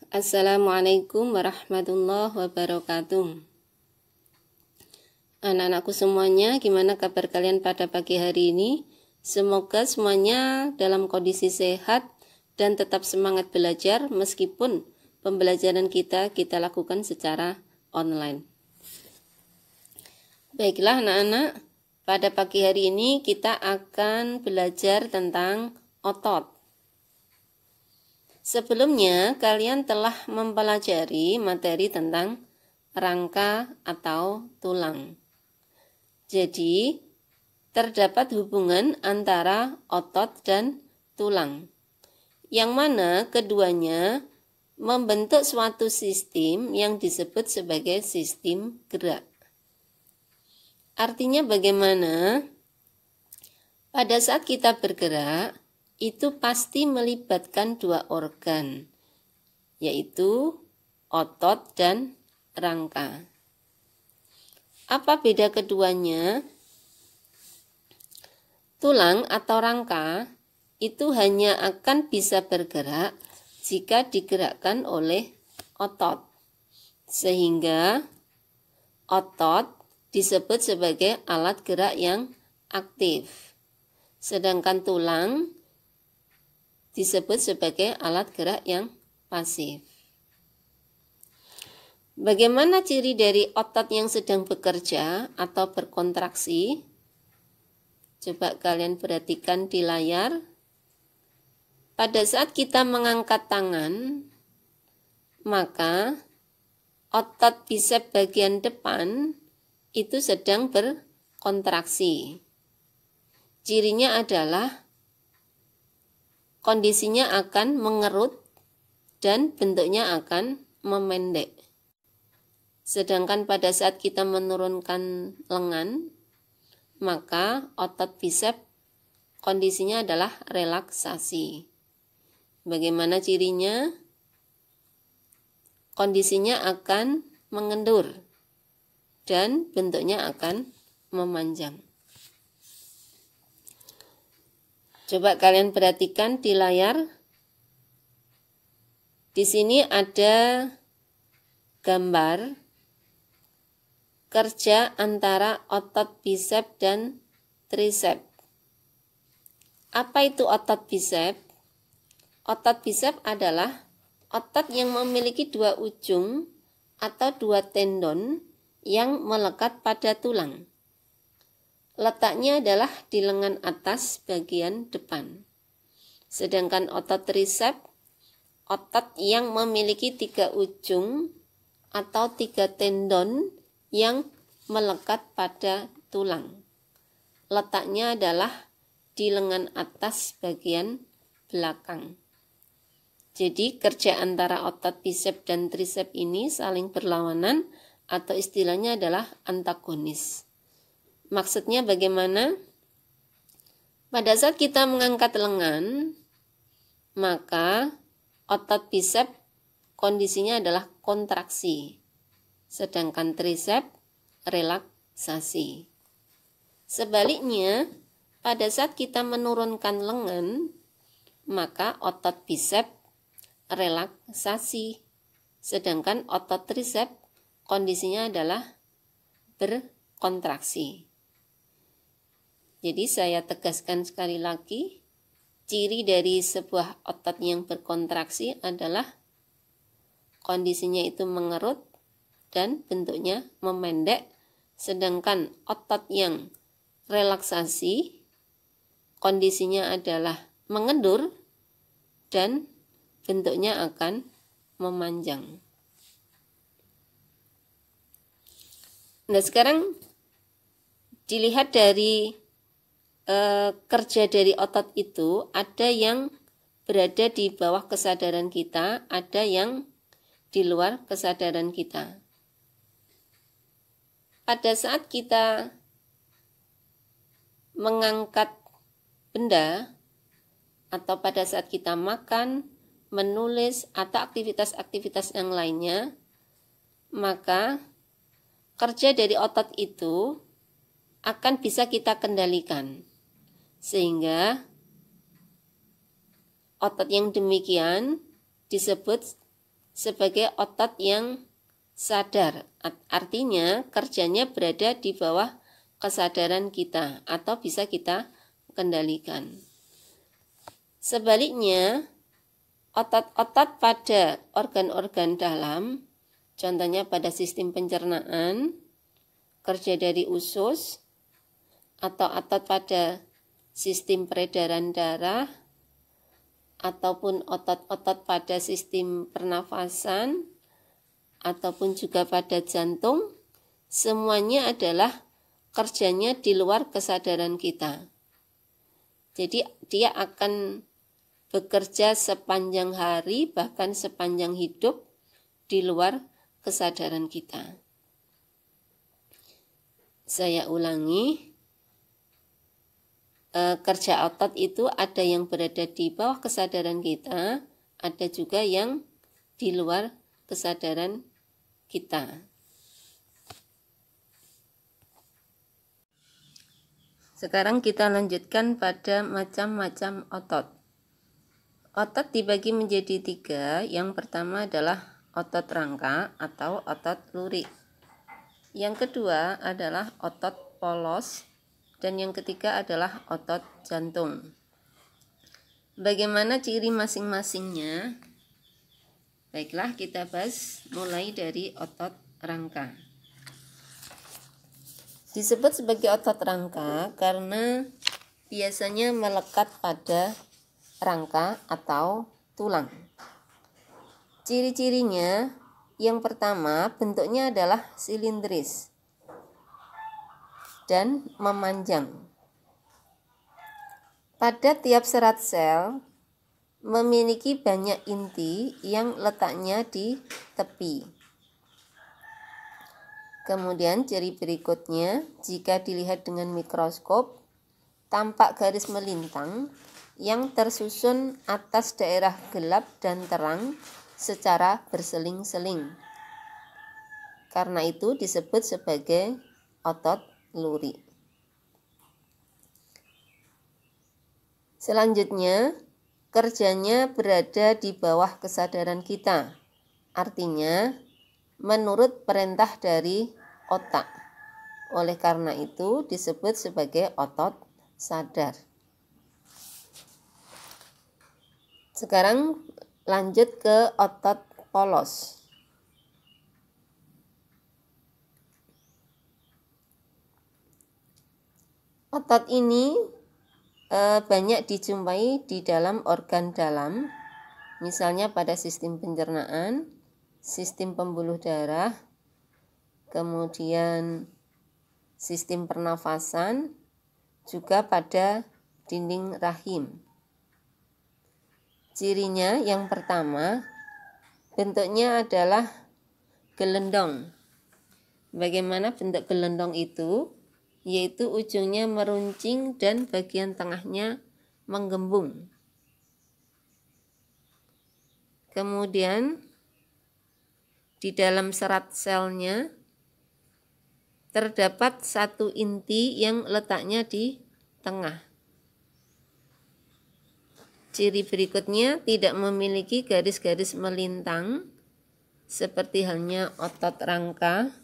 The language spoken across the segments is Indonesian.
Assalamualaikum warahmatullahi wabarakatuh. Anak-anakku semuanya, gimana kabar kalian pada pagi hari ini? Semoga semuanya dalam kondisi sehat dan tetap semangat belajar meskipun pembelajaran kita lakukan secara online. Baiklah anak-anak, pada pagi hari ini kita akan belajar tentang otot. Sebelumnya, kalian telah mempelajari materi tentang rangka atau tulang. Jadi, terdapat hubungan antara otot dan tulang, yang mana keduanya membentuk suatu sistem yang disebut sebagai sistem gerak. Artinya bagaimana? Pada saat kita bergerak, itu pasti melibatkan dua organ, yaitu otot dan rangka. Apa beda keduanya? Tulang atau rangka itu hanya akan bisa bergerak jika digerakkan oleh otot, sehingga otot disebut sebagai alat gerak yang aktif, sedangkan tulang disebut sebagai alat gerak yang pasif. Bagaimana ciri dari otot yang sedang bekerja atau berkontraksi? Coba kalian perhatikan di layar. Pada saat kita mengangkat tangan, maka otot bisep bagian depan itu sedang berkontraksi. Cirinya adalah kondisinya akan mengerut dan bentuknya akan memendek. Sedangkan pada saat kita menurunkan lengan, maka otot bisep kondisinya adalah relaksasi. Bagaimana cirinya? Kondisinya akan mengendur dan bentuknya akan memanjang. Coba kalian perhatikan di layar. Di sini ada gambar kerja antara otot bisep dan trisep. Apa itu otot bisep? Otot bisep adalah otot yang memiliki dua ujung atau dua tendon yang melekat pada tulang. Letaknya adalah di lengan atas bagian depan. Sedangkan otot trisep, otot yang memiliki tiga ujung atau tiga tendon yang melekat pada tulang. Letaknya adalah di lengan atas bagian belakang. Jadi kerja antara otot bisep dan trisep ini saling berlawanan atau istilahnya adalah antagonis. Maksudnya bagaimana? Pada saat kita mengangkat lengan, maka otot bisep kondisinya adalah kontraksi, sedangkan trisep relaksasi. Sebaliknya, pada saat kita menurunkan lengan, maka otot bisep relaksasi, sedangkan otot trisep kondisinya adalah berkontraksi. Jadi saya tegaskan sekali lagi, ciri dari sebuah otot yang berkontraksi adalah kondisinya itu mengerut dan bentuknya memendek, sedangkan otot yang relaksasi kondisinya adalah mengendur dan bentuknya akan memanjang. Nah, sekarang dilihat dari kerja dari otot itu, ada yang berada di bawah kesadaran kita, ada yang di luar kesadaran kita. Pada saat kita mengangkat benda, atau pada saat kita makan, menulis, atau aktivitas-aktivitas yang lainnya, maka kerja dari otot itu akan bisa kita kendalikan. Sehingga otot yang demikian disebut sebagai otot yang sadar. Artinya kerjanya berada di bawah kesadaran kita atau bisa kita kendalikan. Sebaliknya, otot-otot pada organ-organ dalam, contohnya pada sistem pencernaan, kerja dari usus, atau otot pada sistem peredaran darah, ataupun otot-otot pada sistem pernafasan, ataupun juga pada jantung, semuanya adalah kerjanya di luar kesadaran kita. Jadi dia akan bekerja sepanjang hari, bahkan sepanjang hidup di luar kesadaran kita. Saya ulangi, kerja otot itu ada yang berada di bawah kesadaran kita, ada juga yang di luar kesadaran kita. Sekarang kita lanjutkan pada macam-macam otot. Otot dibagi menjadi 3. Yang pertama adalah otot rangka atau otot lurik. Yang kedua adalah otot polos. Dan yang ketiga adalah otot jantung. Bagaimana ciri masing-masingnya? Baiklah, kita bahas mulai dari otot rangka. Disebut sebagai otot rangka karena biasanya melekat pada rangka atau tulang. Ciri-cirinya, yang pertama bentuknya adalah silindris dan memanjang. Pada tiap serat sel memiliki banyak inti yang letaknya di tepi. Kemudian ciri berikutnya, jika dilihat dengan mikroskop, tampak garis melintang yang tersusun atas daerah gelap dan terang secara berseling-seling. Karena itu disebut sebagai otot lurik. Selanjutnya, kerjanya berada di bawah kesadaran kita. Artinya, menurut perintah dari otak. Oleh karena itu disebut sebagai otot sadar. Sekarang lanjut ke otot polos. Otot ini banyak dijumpai di dalam organ dalam, misalnya pada sistem pencernaan, sistem pembuluh darah, kemudian sistem pernafasan, juga pada dinding rahim. Cirinya yang pertama, bentuknya adalah gelendong. Bagaimana bentuk gelendong itu? Yaitu ujungnya meruncing dan bagian tengahnya menggembung. Kemudian di dalam serat selnya terdapat satu inti yang letaknya di tengah. Ciri berikutnya tidak memiliki garis-garis melintang seperti halnya otot rangka,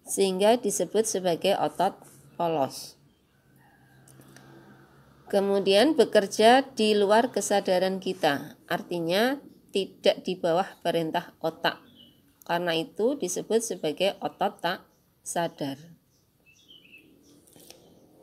sehingga disebut sebagai otot polos. Kemudian bekerja di luar kesadaran kita, artinya tidak di bawah perintah otak. Karena itu disebut sebagai otot tak sadar.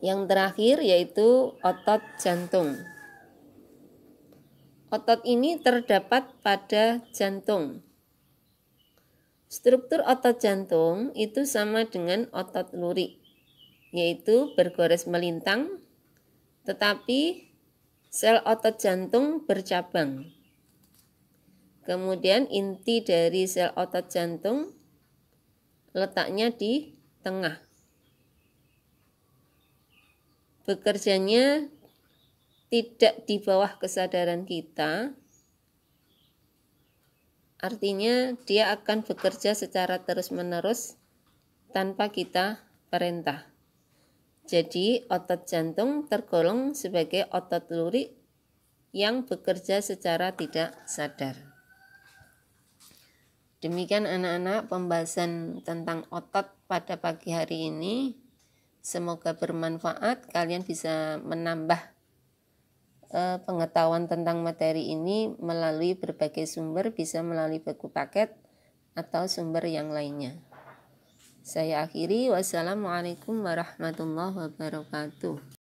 Yang terakhir yaitu otot jantung. Otot ini terdapat pada jantung. Struktur otot jantung itu sama dengan otot lurik, yaitu bergores melintang, tetapi sel otot jantung bercabang. Kemudian inti dari sel otot jantung letaknya di tengah. Bekerjanya tidak di bawah kesadaran kita, artinya dia akan bekerja secara terus-menerus tanpa kita perintah. Jadi otot jantung tergolong sebagai otot lurik yang bekerja secara tidak sadar. Demikian anak-anak pembahasan tentang otot pada pagi hari ini. Semoga bermanfaat, kalian bisa menambah pengetahuan tentang materi ini melalui berbagai sumber, bisa melalui buku paket atau sumber yang lainnya. Saya akhiri, wassalamualaikum warahmatullahi wabarakatuh.